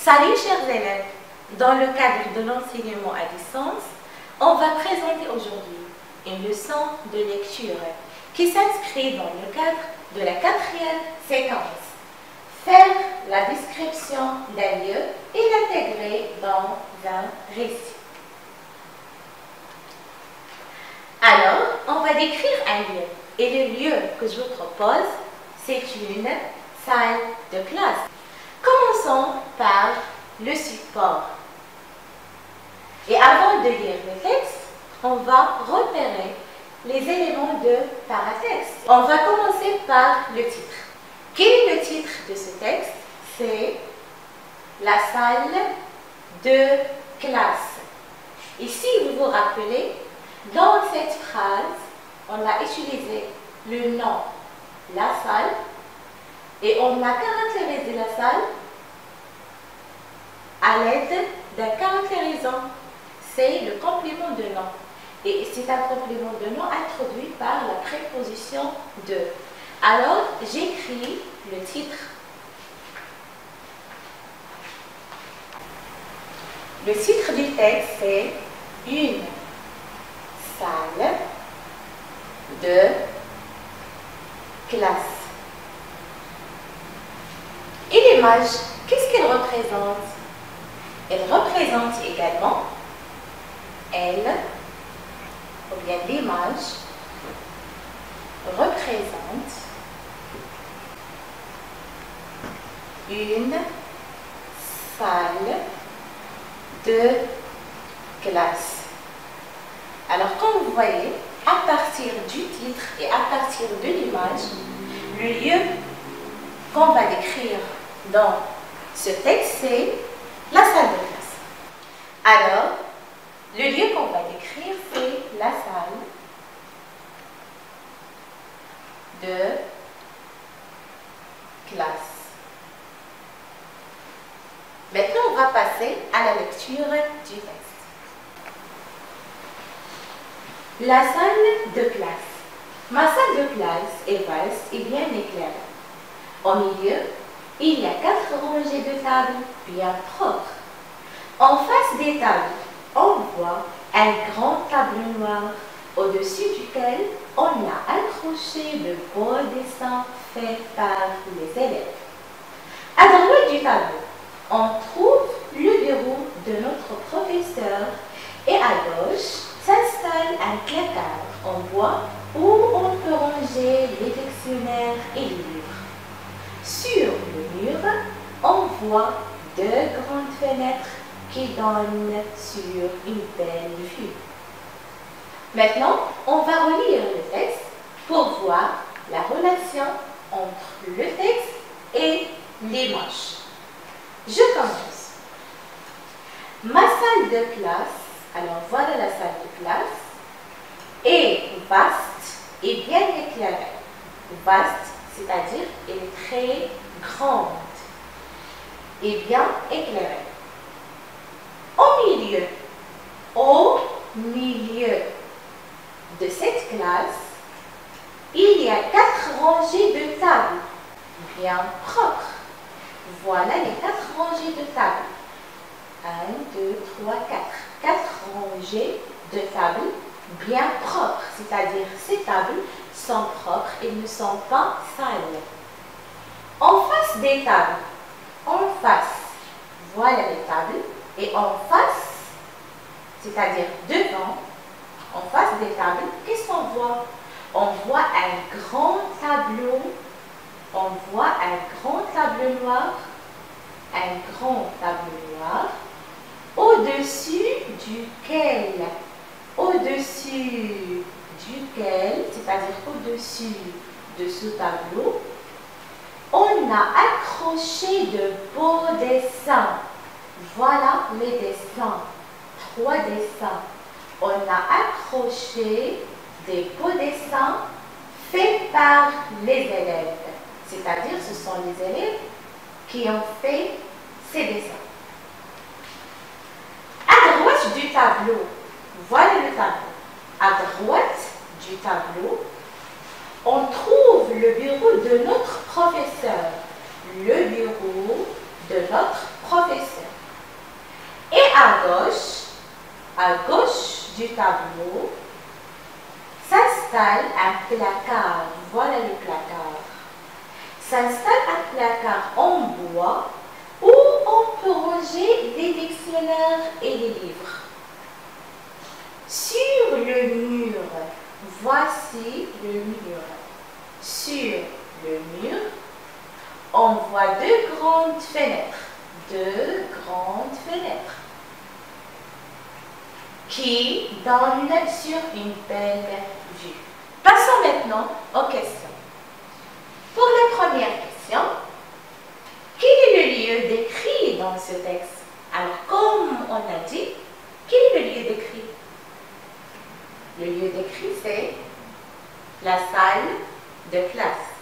Salut chers élèves, dans le cadre de l'enseignement à distance, on va présenter aujourd'hui une leçon de lecture qui s'inscrit dans le cadre de la 4e séquence. Faire la description d'un lieu et l'intégrer dans un récit. Alors, on va décrire un lieu. Et le lieu que je vous propose, c'est une salle de classe. Commençons par le support. Et avant de lire le texte, on va repérer les éléments de paratexte. On va commencer par le titre. Quel est le titre de ce texte? C'est la salle de classe. Et si vous vous rappelez, dans cette phrase, on a utilisé le nom, la salle, et on a caractérisé la salle à l'aide d'un caractérisant. C'est le complément de nom. Et c'est un complément de nom introduit par la préposition de. Alors, j'écris le titre. Le titre du texte, c'est une salle de classe. Et l'image, qu'est-ce qu'elle représente? Elle représente également, elle, ou bien l'image, représente une salle de classe. Alors, comme vous voyez, à partir du titre et à partir de l'image, le lieu qu'on va décrire dans ce texte, c'est la salle de classe. Alors, le lieu qu'on va décrire, c'est la salle de classe. Maintenant, on va passer à la lecture du texte. La salle de classe. Ma salle de classe est vaste et bien éclairée. Au milieu, il y a 4 rangées de tables bien propres. En face des tables, on voit un grand tableau noir au-dessus duquel on a accroché de beaux dessins faits par les élèves. À droite du tableau, on trouve le bureau de notre professeur et à gauche s'installe un placard en bois où on peut ranger les dictionnaires et les livres. Sur le mur, on voit 2 grandes fenêtres qui donnent sur une belle vue. Maintenant, on va relire le texte pour voir la relation entre le texte et l'image. Je commence. Ma salle de classe, alors voilà la salle de classe, est vaste et bien éclairée. Vaste, c'est-à-dire elle est très grande et bien éclairée. Au milieu de cette classe, il y a 4 rangées de tables bien propres. Voilà les 4 rangées de tables. 1, 2, 3, 4. 4 rangées de tables bien propres, c'est-à-dire ces tables sont propres, elles ne sont pas sales. En face des tables, en face, voilà les tables, et en face, c'est-à-dire devant, en face des tables, qu'est-ce qu'on voit? On voit un grand tableau, au-dessus duquel, c'est-à-dire au-dessus de ce tableau, on a accroché de beaux dessins. Voilà les dessins, 3 dessins. On a accroché des beaux dessins faits par les élèves. C'est-à-dire, ce sont les élèves qui ont fait ces dessins. À droite du tableau, voilà le tableau. À droite du tableau, on trouve le bureau de notre professeur. Le bureau de notre professeur. Et à gauche du tableau, s'installe un placard. Voilà le placard. S'installe un placard en bois où on peut ranger les dictionnaires et les livres. Sur le mur, voici le mur. Sur le mur, on voit deux grandes fenêtres. Deux grandes fenêtres qui donnent sur une belle vue. Passons maintenant aux questions. Pour la première question, quel est le lieu décrit dans ce texte? Alors, comme on a dit, quel est le lieu décrit? Le lieu décrit, c'est la salle de classe.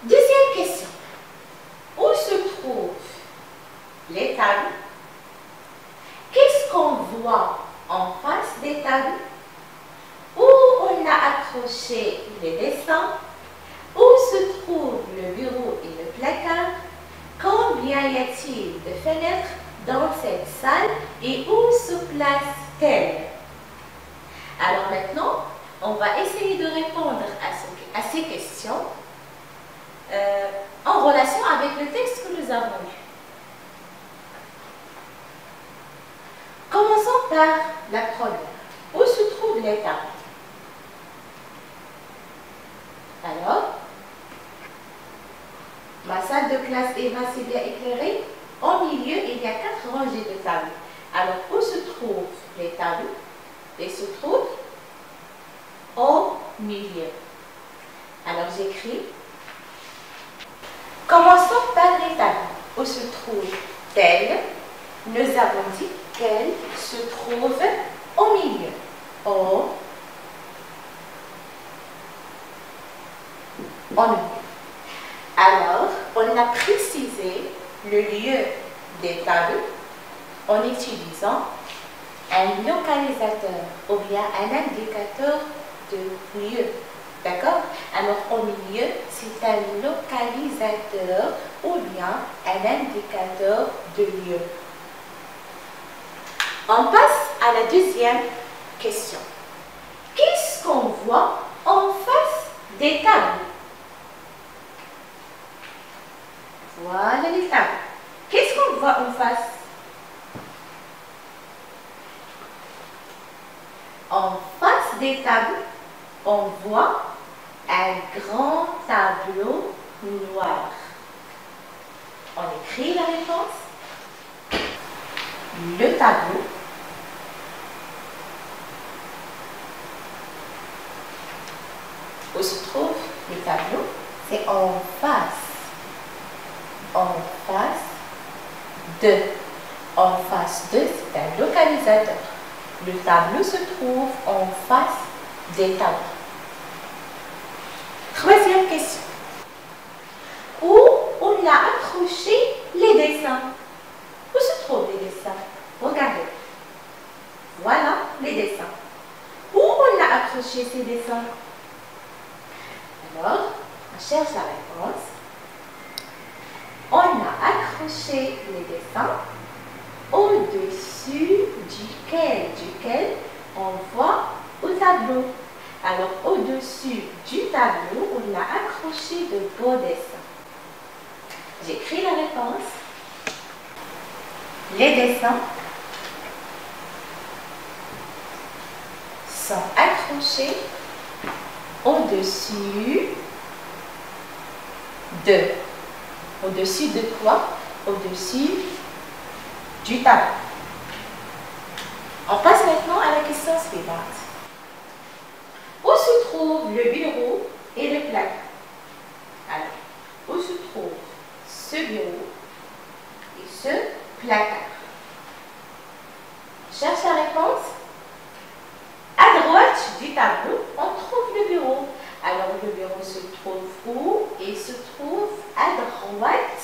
Deuxième question. Où se trouvent les tables? Qu'est-ce qu'on voit en face des tables? Où on a accroché les dessins? Où se trouve le bureau et le placard? Combien y a-t-il de fenêtres dans cette salle et où se place-t-elle? Alors maintenant, on va essayer de répondre à ces questions en relation avec le texte que nous avons lu. Commençons par la première. Où se trouvent les tables? Alors, ma salle de classe est assez bien éclairée. Au milieu, il y a 4 rangées de tables. Alors, où se trouvent les tables? Elles se trouvent au milieu. Alors, j'écris. Commençons par les tables. Où se trouvent-elles? Nous avons dit qu'elles se trouvent au milieu. Au milieu. Alors, on a précisé le lieu des tables en utilisant un localisateur ou bien un indicateur de lieu. D'accord? Alors, au milieu, c'est un localisateur ou bien un indicateur de lieu. On passe à la deuxième question. Qu'est-ce qu'on voit en face des tables? Voilà les tables. Qu'est-ce qu'on voit en face? En face des tables, on voit un grand tableau noir. On écrit la réponse. Le tableau où se trouve le tableau, c'est en face. En face de. En face de, c'est un localisateur. Le tableau se trouve en face des tables. Troisième question. Où on a accroché les dessins? Où se trouvent les dessins? Regardez. Voilà les dessins. Où on a accroché ces dessins? Alors, on cherche la réponse. On a accroché les dessins au-dessus duquel on voit au tableau. Alors, au-dessus du tableau, on a accroché de beaux dessins. J'écris la réponse. Les dessins sont accrochés au-dessus de. Au-dessus de quoi? Au-dessus du tableau. On passe maintenant à la question suivante. Où se trouve le bureau et le placard? Alors, où se trouve ce bureau et ce placard? On cherche la réponse. À droite du tableau, on trouve le bureau. Alors, le bureau se trouve où? Il se trouve à droite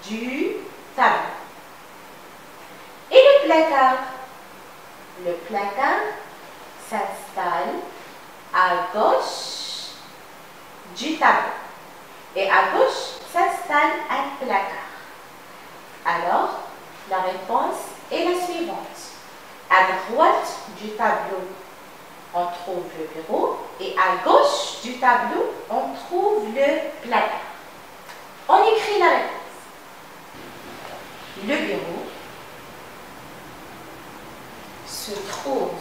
du tableau. Et le placard? Le placard s'installe à gauche du tableau. Et à gauche, s'installe un placard? Alors, la réponse est la suivante. À droite du tableau, on trouve le bureau et à gauche du tableau, on trouve le placard. On écrit la réponse. Le bureau se trouve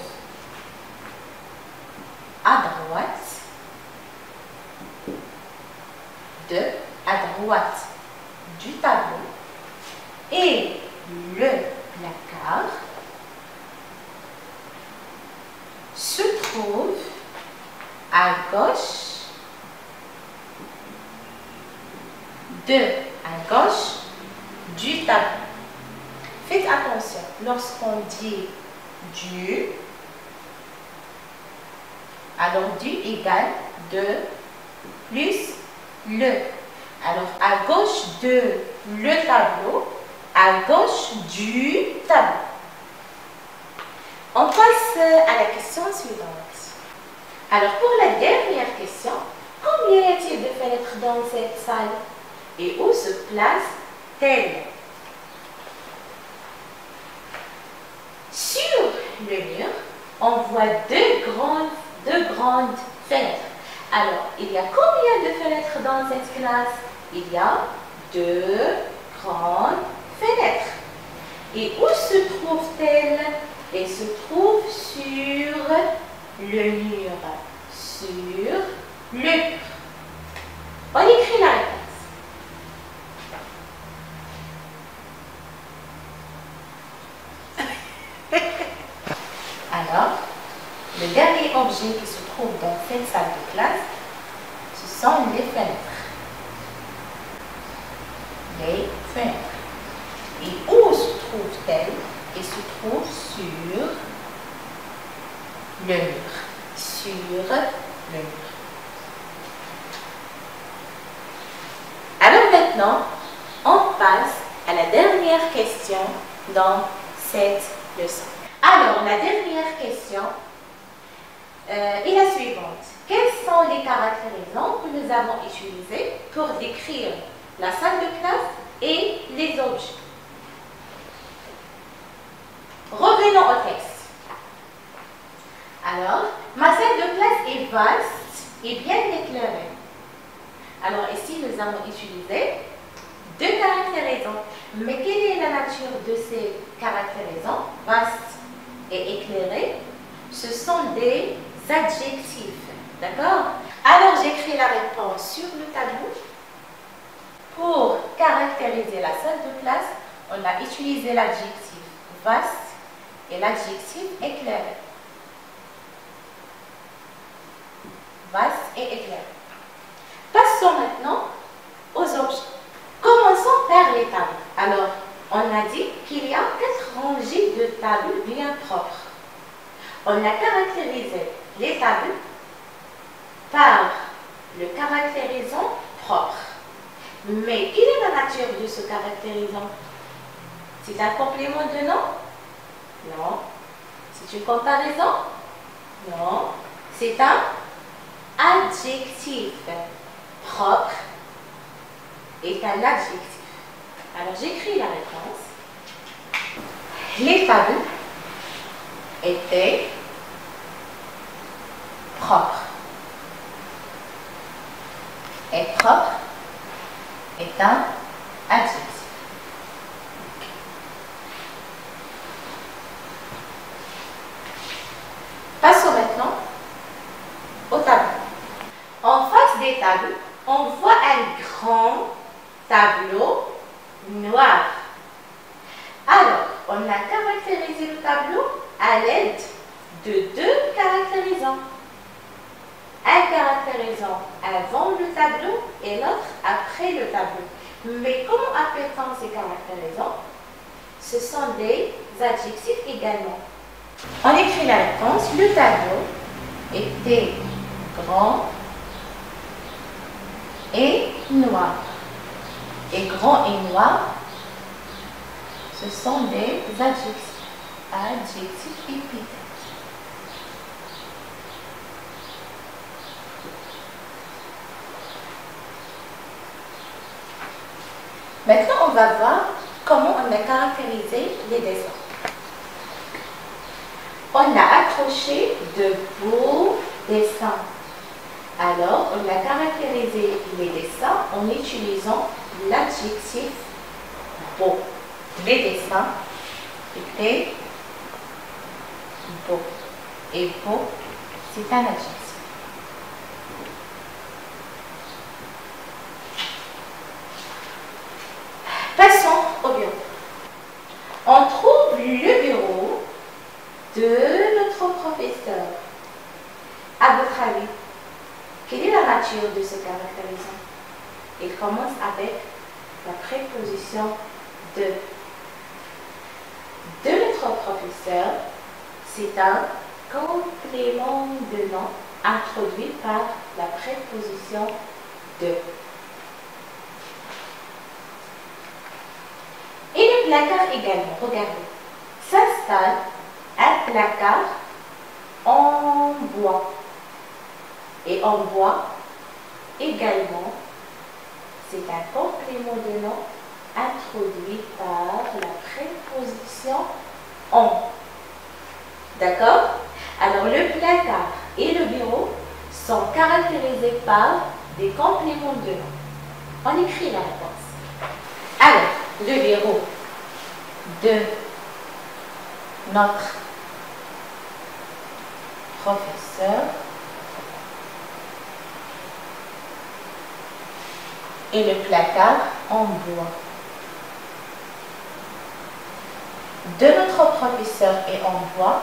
à droite du tableau et le placard se trouve à gauche du tableau. Faites attention, lorsqu'on dit du, alors du égale 2 plus le. Alors à gauche de le tableau, à gauche du tableau. On passe à la question suivante. Alors pour la dernière question, combien y a-t-il de fenêtres dans cette salle? Et où se place-t-elle? Sur le mur, on voit deux grandes fenêtres. Alors, il y a combien de fenêtres dans cette classe? Il y a 2 grandes fenêtres. Et où se trouve-t-elle? Elle se trouve sur le mur. Sur le mur. On écrit la réponse. Alors, le dernier objet qui se trouve dans cette salle de classe, ce sont les fenêtres. Les fenêtres. Et où se trouve-t-elle? Elle se trouve sur le mur. Sur le mur. Alors maintenant, on passe à la dernière question dans cette leçon. Alors, la dernière question est la suivante. Quels sont les caractérisants que nous avons utilisés pour décrire la salle de classe et les objets? Revenons au texte. Alors, ma salle de classe est vaste et bien éclairée. Alors ici, nous avons utilisé 2 caractérisants. Mais quelle est la nature de ces caractérisants? Vaste et éclairé, ce sont des adjectifs. D'accord? Alors, j'écris la réponse sur le tableau. Pour caractériser la salle de classe, on a utilisé l'adjectif vaste et l'adjectif éclairé. Vaste et éclairé. Passons maintenant aux objets. Commençons par les tables. Alors, on a dit qu'il y a 4 rangées de tables bien propres. On a caractérisé les tables par le caractérisant propre. Mais quelle est la nature de ce caractérisant? C'est un complément de nom? Non. C'est une comparaison? Non. C'est un adjectif. Propre est un adjectif. Alors j'écris la réponse. Les tables étaient propres. Et propre est un adjectif. Passons maintenant au tableau. En face des tables, on voit un grand tableau noir. Alors, on a caractérisé le tableau à l'aide de 2 caractérisants. Un caractérisant avant le tableau et l'autre après le tableau. Mais comment appelle-t-on ces caractérisants? Ce sont des adjectifs également. On écrit la réponse. Le tableau était grand et noir. Et grand et noir, ce sont des adjectifs. Adjectifs épithètes. Maintenant, on va voir comment on a caractérisé les dessins. On a accroché de beaux dessins. Alors, on a caractérisé les dessins en utilisant l'adjectif beau. Les dessins étaient beaux. Et beau, c'est un adjectif. Passons au bureau. On trouve le bureau de notre professeur. À votre avis, quelle est la nature de ce caractérisant? Il commence avec la préposition de. De notre professeur, c'est un complément de nom introduit par la préposition de. Et le placard également, regardez, s'installe un placard en bois. Et en bois également, c'est un complément de nom introduit par la préposition en. D'accord? Alors le placard et le bureau sont caractérisés par des compléments de nom. On écrit la réponse. Alors, le bureau de notre professeur et le placard en bois. De notre professeur et en bois,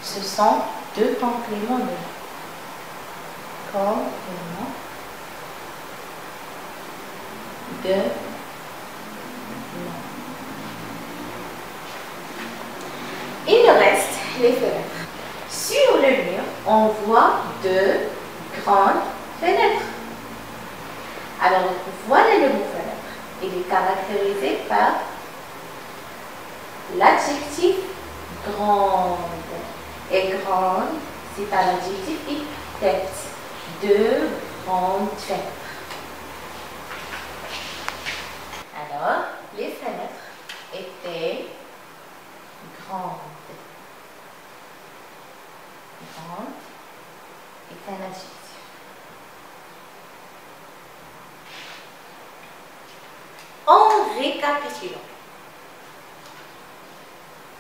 ce sont deux compléments de nom. Complément de nom. Il nous reste les fenêtres. Sur le mur, on voit deux grandes fenêtres. Alors, voilà le mot fenêtre. Il est caractérisé par l'adjectif grande. Et grande, c'est un adjectif épithète. Deux grandes fenêtres. Alors, les fenêtres étaient grandes. Grande est un adjectif. En récapitulant,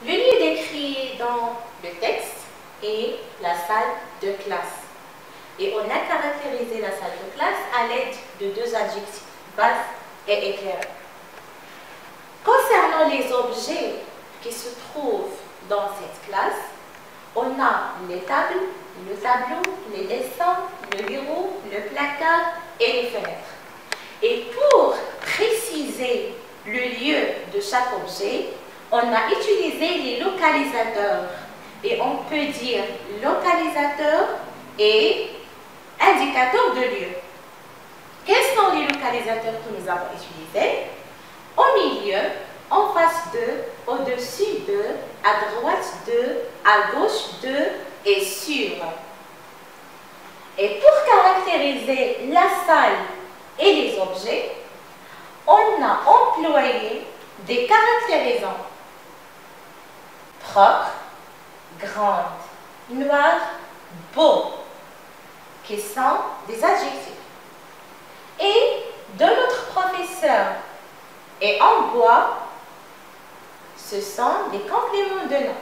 le lieu décrit dans le texte est la salle de classe. Et on a caractérisé la salle de classe à l'aide de deux adjectifs, vaste et éclairé. Concernant les objets qui se trouvent dans cette classe, on a les tables, le tableau, les dessins, le bureau, le placard et les fenêtres. Et pour préciser le lieu de chaque objet, on a utilisé les localisateurs. Et on peut dire localisateur et indicateur de lieu. Quels sont les localisateurs que nous avons utilisés? Au milieu, en face de, au-dessus de, à droite de, à gauche de et sur. Et pour caractériser la salle et les objets, on a employé des caractérisants propre, grande, noir, beau, qui sont des adjectifs. Et de notre professeur et en bois, ce sont des compléments de nom.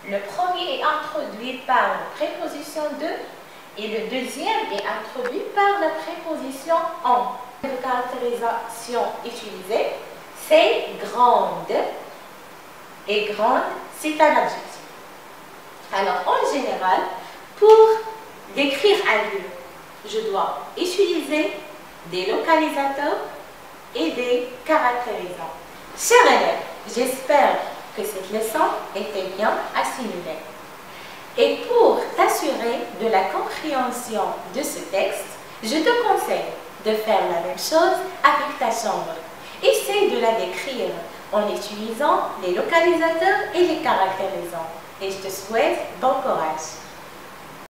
Le premier est introduit par la préposition de et le deuxième est introduit par la préposition en. La caractérisation utilisée, c'est grande. Et grande, c'est un adjectif. Alors, en général, pour décrire un lieu, je dois utiliser des localisateurs et des caractérisants. Chers élèves, j'espère que cette leçon était bien assimilée. Et pour t'assurer de la compréhension de ce texte, je te conseille de faire la même chose avec ta chambre. Essaye de la décrire en utilisant les localisateurs et les caractérisants. Et je te souhaite bon courage.